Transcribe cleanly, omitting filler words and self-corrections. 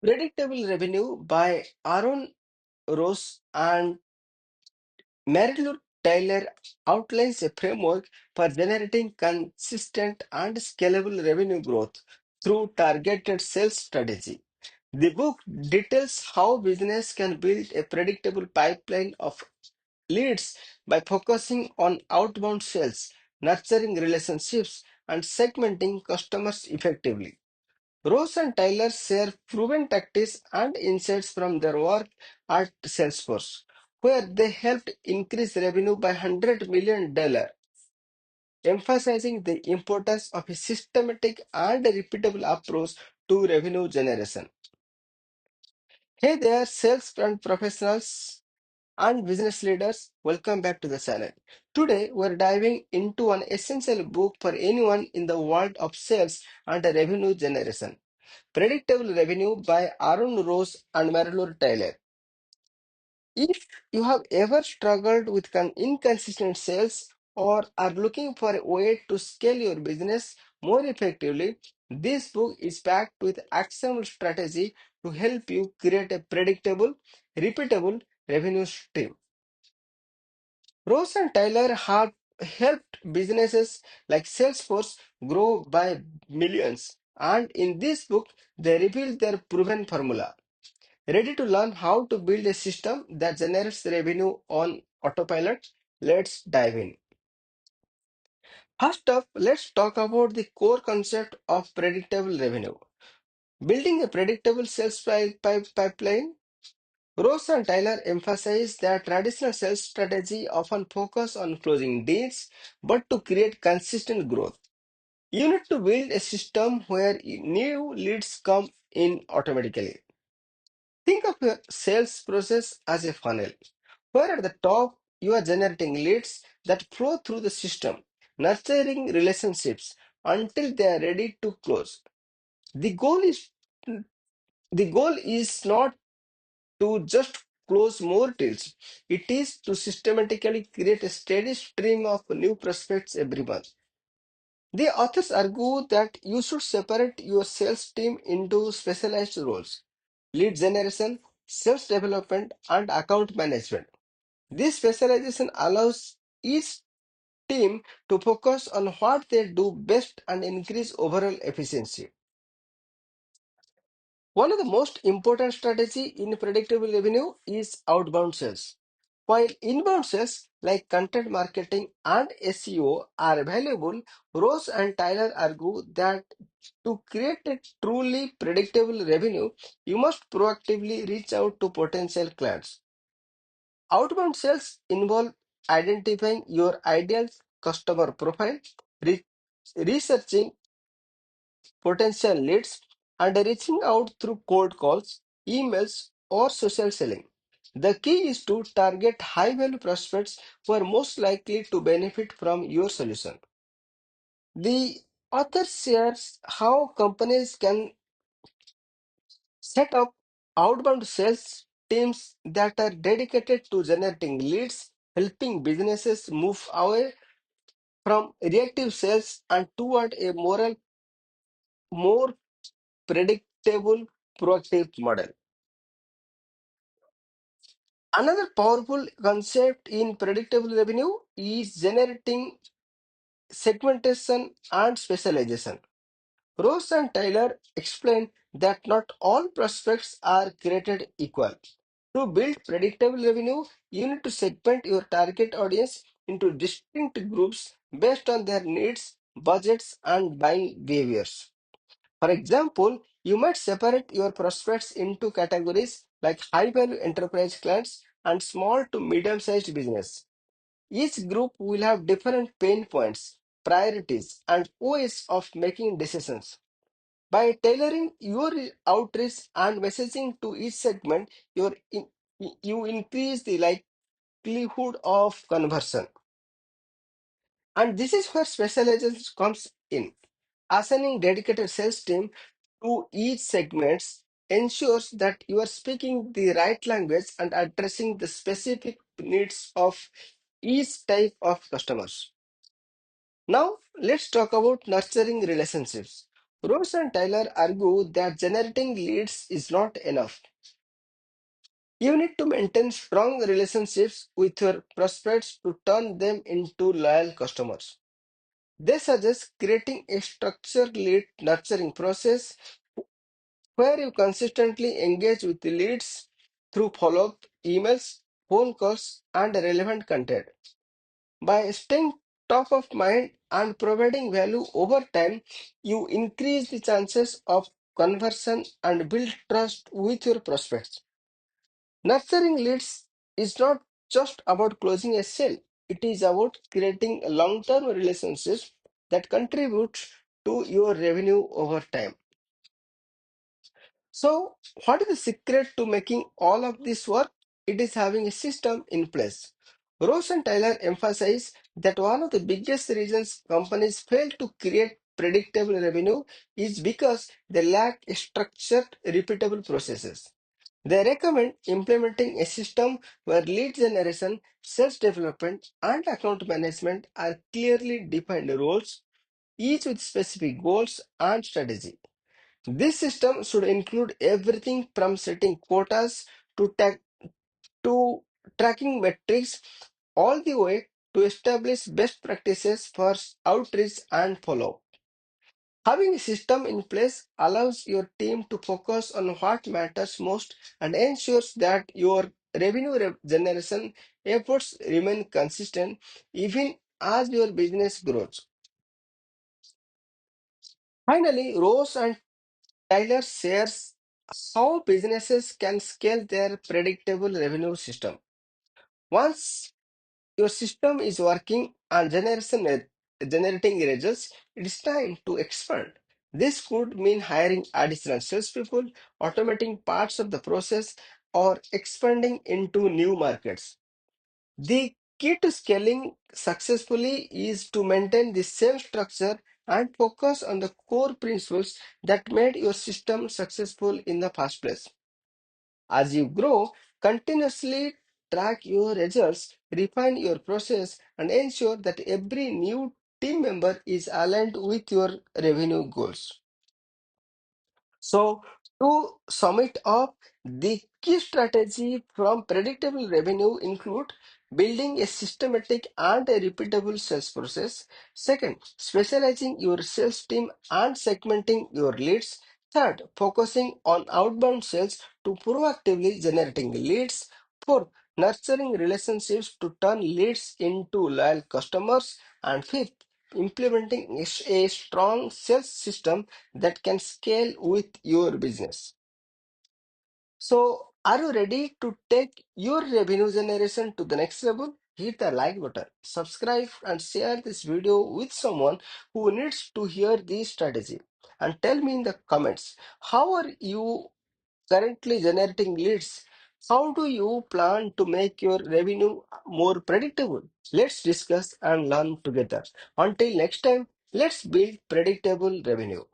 Predictable Revenue by Aaron Ross and Marylou Tyler outlines a framework for generating consistent and scalable revenue growth through targeted sales strategy. The book details how business can build a predictable pipeline of leads by focusing on outbound sales, nurturing relationships, and segmenting customers effectively. Ross and Tyler share proven tactics and insights from their work at Salesforce, where they helped increase revenue by $100 million, emphasizing the importance of a systematic and repeatable approach to revenue generation. Hey there, sales and professionals and business leaders, welcome back to the channel. Today, we're diving into an essential book for anyone in the world of sales and revenue generation. Predictable Revenue by Aaron Ross and Marylou Tyler. If you have ever struggled with inconsistent sales or are looking for a way to scale your business more effectively, this book is packed with actionable strategy to help you create a predictable, repeatable revenue stream. Ross and Tyler have helped businesses like Salesforce grow by millions, and in this book, they reveal their proven formula. Ready to learn how to build a system that generates revenue on autopilot? Let's dive in. First up, let's talk about the core concept of predictable revenue. Building a predictable sales pipeline. Ross and Tyler emphasize that traditional sales strategy often focus on closing deals, but to create consistent growth, you need to build a system where new leads come in automatically. Think of your sales process as a funnel, where at the top you are generating leads that flow through the system, nurturing relationships until they are ready to close. The goal is the goal is not to just close more deals. It is to systematically create a steady stream of new prospects every month. The authors argue that you should separate your sales team into specialized roles: lead generation, sales development, and account management. This specialization allows each team to focus on what they do best and increase overall efficiency. One of the most important strategy in predictable revenue is outbound sales. While inbound sales like content marketing and SEO are valuable, Ross and Tyler argue that to create a truly predictable revenue, you must proactively reach out to potential clients. Outbound sales involve identifying your ideal customer profile, re- researching potential leads, and reaching out through cold calls, emails, or social selling. The key is to target high value prospects who are most likely to benefit from your solution. The author shares how companies can set up outbound sales teams that are dedicated to generating leads, helping businesses move away from reactive sales and toward a more predictable, proactive model. Another powerful concept in predictable revenue is generating segmentation and specialization. Ross and Tyler explain that not all prospects are created equal. To build predictable revenue, you need to segment your target audience into distinct groups based on their needs, budgets, and buying behaviors. For example, you might separate your prospects into categories like high value enterprise clients and small to medium sized business. Each group will have different pain points, priorities, and ways of making decisions. By tailoring your outreach and messaging to each segment, you increase the likelihood of conversion. And this is where specialization comes in. Assigning dedicated sales team to each segments ensures that you are speaking the right language and addressing the specific needs of each type of customers. Now, let's talk about nurturing relationships. Ross and Tyler argue that generating leads is not enough. You need to maintain strong relationships with your prospects to turn them into loyal customers. They suggest creating a structured lead nurturing process where you consistently engage with the leads through follow-up emails, phone calls, and relevant content. By staying top of mind and providing value over time, you increase the chances of conversion and build trust with your prospects. Nurturing leads is not just about closing a sale, it is about creating long-term relationships that contribute to your revenue over time. So, what is the secret to making all of this work? It is having a system in place. Ross and Tyler emphasize that one of the biggest reasons companies fail to create predictable revenue is because they lack structured, repeatable processes. They recommend implementing a system where lead generation, sales development, and account management are clearly defined roles, each with specific goals and strategy. This system should include everything from setting quotas to, to tracking metrics, all the way to establish best practices for outreach and follow. Having a system in place allows your team to focus on what matters most and ensures that your generation efforts remain consistent even as your business grows. Finally, Rose and Tyler shares how businesses can scale their predictable revenue system. Once your system is working and generating results, it is time to expand. This could mean hiring additional salespeople, automating parts of the process, or expanding into new markets. The key to scaling successfully is to maintain the same structure and focus on the core principles that made your system successful in the first place. As you grow, continuously track your results, refine your process, and ensure that every new team member is aligned with your revenue goals. So, to sum it up, the key strategy from predictable revenue include building a systematic and a repeatable sales process. Second, specializing your sales team and segmenting your leads. Third, focusing on outbound sales to proactively generating leads. Fourth, nurturing relationships to turn leads into loyal customers. And fifth, implementing a strong sales system that can scale with your business. So, are you ready to take your revenue generation to the next level? Hit the like button, subscribe, and share this video with someone who needs to hear this strategy. And tell me in the comments, how are you currently generating leads? How do you plan to make your revenue more predictable? Let's discuss and learn together. Until next time, let's build predictable revenue.